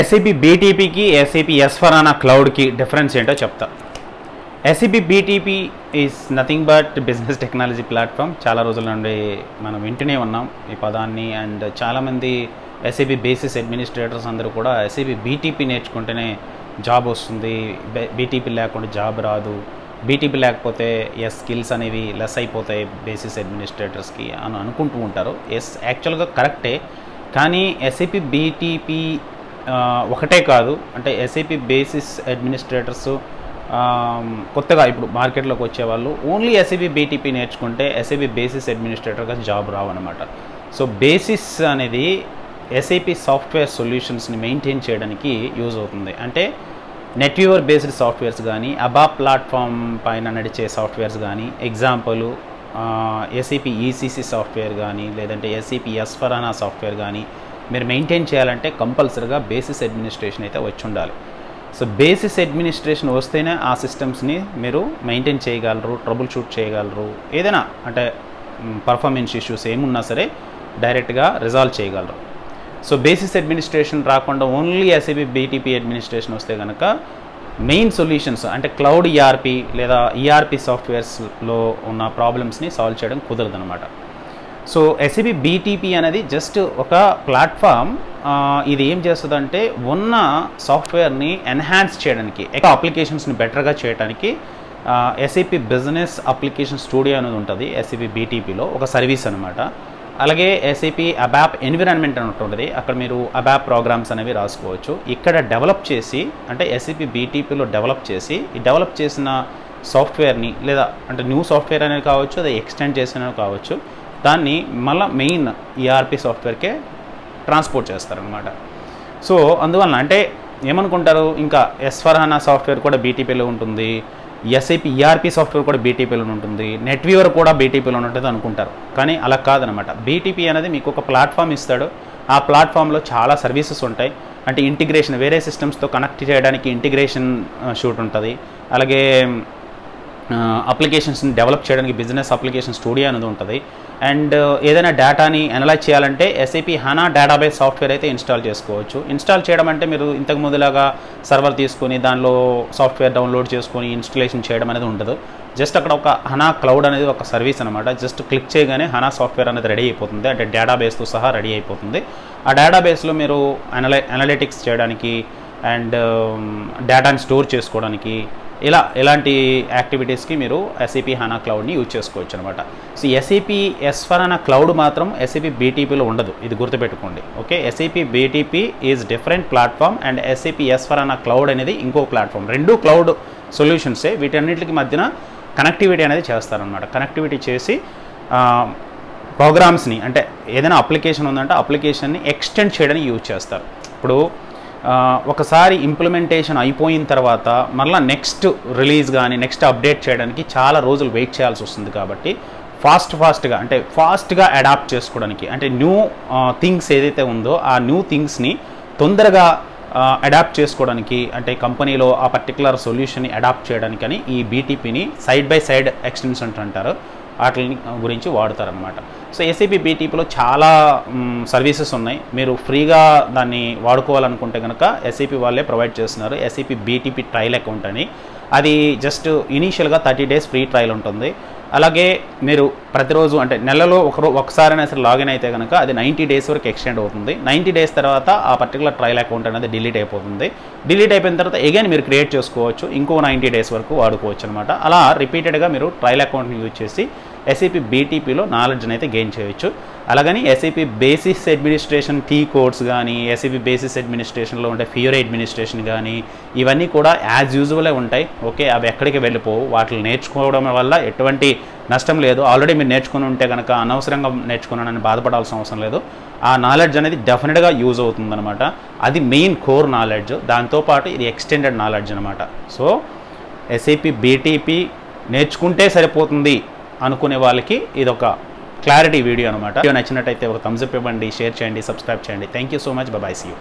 SAP BTPకి SAP S/4HANA క్లౌడ్కి difference ఏంటో చెప్తా. SAP BTP is nothing but business technology platform. చాలా రోజుల నుండి మనం వింటూనే ఉన్నాం ఈ పదాన్ని. అండ్ చాలామంది SAP బేసిస్ అడ్మినిస్ట్రేటర్స్ అందరూ కూడా SAP BTP నేర్చుకుంటేనే జాబ్ వస్తుంది, BTP లేకుండా జాబ్ రాదు, BTP లేకపోతే స్కిల్స్ అనేవి లెస్ అయిపోతాయి బేసిస్ అడ్మినిస్ట్రేటర్స్కి అని అనుకుంటూ ఉంటారు. యాక్చువల్గా కరెక్టే, కానీ SAP BTP ఒకటే కాదు. అంటే SAP బేసిస్ అడ్మినిస్ట్రేటర్స్ కొత్తగా ఇప్పుడు మార్కెట్లోకి వచ్చేవాళ్ళు ఓన్లీ SAP BTP నేర్చుకుంటే SAP బేసిస్ అడ్మినిస్ట్రేటర్గా జాబ్ రావన్నమాట. సో బేసిస్ అనేది SAP సాఫ్ట్వేర్ సొల్యూషన్స్ని మెయింటైన్ చేయడానికి యూజ్ అవుతుంది. అంటే నెట్వ్యూవర్ బేస్డ్ సాఫ్ట్వేర్స్ కానీ, అబాప్ ప్లాట్ఫామ్ పైన నడిచే సాఫ్ట్వేర్స్ కానీ, ఎగ్జాంపుల్ SAP ECC సాఫ్ట్వేర్ కానీ, లేదంటే SAP S/4HANA సాఫ్ట్వేర్ కానీ మీరు మెయింటైన్ చేయాలంటే కంపల్సరీగా బేసిస్ అడ్మినిస్ట్రేషన్ అయితే వచ్చి ఉండాలి. సో బేసిస్ అడ్మినిస్ట్రేషన్ వస్తేనే ఆ సిస్టమ్స్ని మీరు మెయింటైన్ చేయగలరు, ట్రబుల్ షూట్ చేయగలరు, ఏదైనా అంటే పర్ఫార్మెన్స్ ఇష్యూస్ ఏమున్నా సరే డైరెక్ట్గా రిజాల్వ్ చేయగలరు. సో బేసిస్ అడ్మినిస్ట్రేషన్ రాకుండా ఓన్లీ SAP BTP అడ్మినిస్ట్రేషన్ వస్తే కనుక మెయిన్ సొల్యూషన్స్ అంటే క్లౌడ్ ERP లేదా ERP సాఫ్ట్వేర్స్లో ఉన్న ప్రాబ్లమ్స్ని సాల్వ్ చేయడం కుదరదు అనమాట. సో SAP BTP అనేది జస్ట్ ఒక ప్లాట్ఫామ్. ఇది ఏం చేస్తుందంటే ఉన్న సాఫ్ట్వేర్ని ఎన్హాన్స్ చేయడానికి, అప్లికేషన్స్ని బెటర్గా చేయడానికి SAP బిజినెస్ అప్లికేషన్ స్టూడియో అనేది ఉంటుంది SAP BTPలో, ఒక సర్వీస్ అనమాట. అలాగే SAP అబాప్ ఎన్విరాన్మెంట్ అని ఉంటుంది, అక్కడ మీరు అబాప్ ప్రోగ్రామ్స్ అనేవి రాసుకోవచ్చు. ఇక్కడ డెవలప్ చేసి అంటే SAP BTPలో డెవలప్ చేసి ఈ డెవలప్ చేసిన సాఫ్ట్వేర్ని లేదా అంటే న్యూ సాఫ్ట్వేర్ అనేది కావచ్చు, అది ఎక్స్టెండ్ చేసినవి కావచ్చు, దాన్ని మళ్ళీ మెయిన్ ERP సాఫ్ట్వేర్కే ట్రాన్స్పోర్ట్ చేస్తారనమాట. సో అందువలన అంటే ఏమనుకుంటారు, ఇంకా S/4HANA సాఫ్ట్వేర్ కూడా BTPలో ఉంటుంది, SAP ERP సాఫ్ట్వేర్ కూడా BTPలో ఉంటుంది, నెట్వ్యూవర్ కూడా BTPలో ఉంటుంది అనుకుంటారు. కానీ అలా కాదనమాట. BTP అనేది మీకు ఒక ప్లాట్ఫామ్ ఇస్తాడు. ఆ ప్లాట్ఫామ్లో చాలా సర్వీసెస్ ఉంటాయి. అంటే ఇంటిగ్రేషన్, వేరే సిస్టమ్స్తో కనెక్ట్ చేయడానికి ఇంటిగ్రేషన్ షూట్ ఉంటుంది. అలాగే అప్లికేషన్స్ని డెవలప్ చేయడానికి బిజినెస్ అప్లికేషన్ స్టూడియో అనేది ఉంటుంది. అండ్ ఏదైనా డేటాని అనలైజ్ చేయాలంటే SAP HANA డేటాబేస్ సాఫ్ట్వేర్ అయితే ఇన్స్టాల్ చేసుకోవచ్చు. ఇన్స్టాల్ చేయడం అంటే మీరు ఇంతకు ముందులాగా సర్వర్ తీసుకొని దానిలో సాఫ్ట్వేర్ డౌన్లోడ్ చేసుకొని ఇన్స్టలేషన్ చేయడం అనేది ఉండదు. జస్ట్ అక్కడ ఒక HANA క్లౌడ్ అనేది ఒక సర్వీస్ అనమాట. జస్ట్ క్లిక్ చేయగానే HANA సాఫ్ట్వేర్ అనేది రెడీ అయిపోతుంది, అంటే డేటాబేస్తో సహా రెడీ అయిపోతుంది. ఆ డేటాబేస్లో మీరు అనలిటిక్స్ చేయడానికి అండ్ డేటాని స్టోర్ చేసుకోవడానికి ఇలాంటి యాక్టివిటీస్కి మీరు SAP HANA క్లౌడ్ని యూజ్ చేసుకోవచ్చు అనమాట. సో SAP S/4HANA క్లౌడ్ మాత్రం SAP BTPలో ఉండదు, ఇది గుర్తుపెట్టుకోండి. Okay, SAP BTP is different platform and SAP S/4HANA cloud అనేది ఇంకో ప్లాట్ఫామ్. రెండు క్లౌడ్ సొల్యూషన్సే, వీటన్నిటికి మధ్యన కనెక్టివిటీ అనేది చేస్తారనమాట. కనెక్టివిటీ చేసి ప్రోగ్రామ్స్ని అంటే ఏదైనా అప్లికేషన్ ఉందంటే అప్లికేషన్ని ఎక్స్టెండ్ చేయడానికి యూజ్ చేస్తారు. ఇప్పుడు ఒకసారి ఇంప్లిమెంటేషన్ అయిపోయిన తర్వాత మళ్ళీ నెక్స్ట్ రిలీజ్ కానీ నెక్స్ట్ అప్డేట్ చేయడానికి చాలా రోజులు వెయిట్ చేయాల్సి వస్తుంది. కాబట్టి ఫాస్ట్గా అడాప్ట్ చేసుకోవడానికి, అంటే న్యూ థింగ్స్ ఏదైతే ఉందో ఆ న్యూ థింగ్స్ని తొందరగా అడాప్ట్ చేసుకోవడానికి, అంటే కంపెనీలో ఆ పర్టికులర్ సొల్యూషన్ని అడాప్ట్ చేయడానికని ఈ BTPని సైడ్ బై సైడ్ ఎక్స్టెన్షన్స్ అంటారు, వాటిని గురించి వాడతారనమాట. సో SAP BTPలో చాలా సర్వీసెస్ ఉన్నాయి. మీరు ఫ్రీగా దాన్ని వాడుకోవాలనుకుంటే కనుక SAP వాళ్ళే ప్రొవైడ్ చేస్తున్నారు SAP BTP ట్రయల్ అకౌంట్ అని. అది జస్ట్ ఇనీషియల్గా 30 days ఫ్రీ ట్రయల్ ఉంటుంది. అలాగే మీరు ప్రతిరోజు అంటే నెలలో ఒకసారైనా సరే లాగిన్ అయితే కనుక అది 90 days వరకు ఎక్స్టెండ్ అవుతుంది. 90 days తర్వాత ఆ పర్టికులర్ ట్రయల్ అకౌంట్ అనేది డిలీట్ అయిపోతుంది. డిలీట్ అయిపోయిన తర్వాత అగైన్ మీరు క్రియేట్ చేసుకోవచ్చు, ఇంకో 90 days వరకు వాడుకోవచ్చు అనమాట. అలా రిపీటెడ్గా మీరు ట్రయల్ అకౌంట్ని యూజ్ చేసి SAP BTPలో నాలెడ్జ్ని అయితే గెయిన్ చేయొచ్చు. అలాగని SAP basis administration T codes కానీ, SAP బేసిస్ అడ్మినిస్ట్రేషన్లో ఉండే ఫియర్ అడ్మినిస్ట్రేషన్ కానీ ఇవన్నీ కూడా యాజ్ యూజువలే ఉంటాయి. ఓకే, అవి ఎక్కడికి వెళ్ళిపోవు. వాటిని నేర్చుకోవడం వల్ల ఎటువంటి నష్టం లేదు. ఆల్రెడీ మీరు నేర్చుకుని ఉంటే కనుక అనవసరంగా నేర్చుకున్నానని బాధపడాల్సిన అవసరం లేదు. ఆ నాలెడ్జ్ అనేది డెఫినెట్గా యూజ్ అవుతుందన్నమాట. అది మెయిన్ కోర్ నాలెడ్జ్, దాంతోపాటు ఇది ఎక్స్టెండెడ్ నాలెడ్జ్ అనమాట. సో SAP BTP నేర్చుకుంటే సరిపోతుంది అనుకునే వాళ్ళకి ఇదొక క్లారిటీ వీడియో అనమాట. వీడియో నచ్చినట్టయితే ఒక థమ్స్ అప్ ఇవ్వండి, షేర్ చేయండి, సబ్స్క్రైబ్ చేయండి. Thank you so much. Bye bye, see you.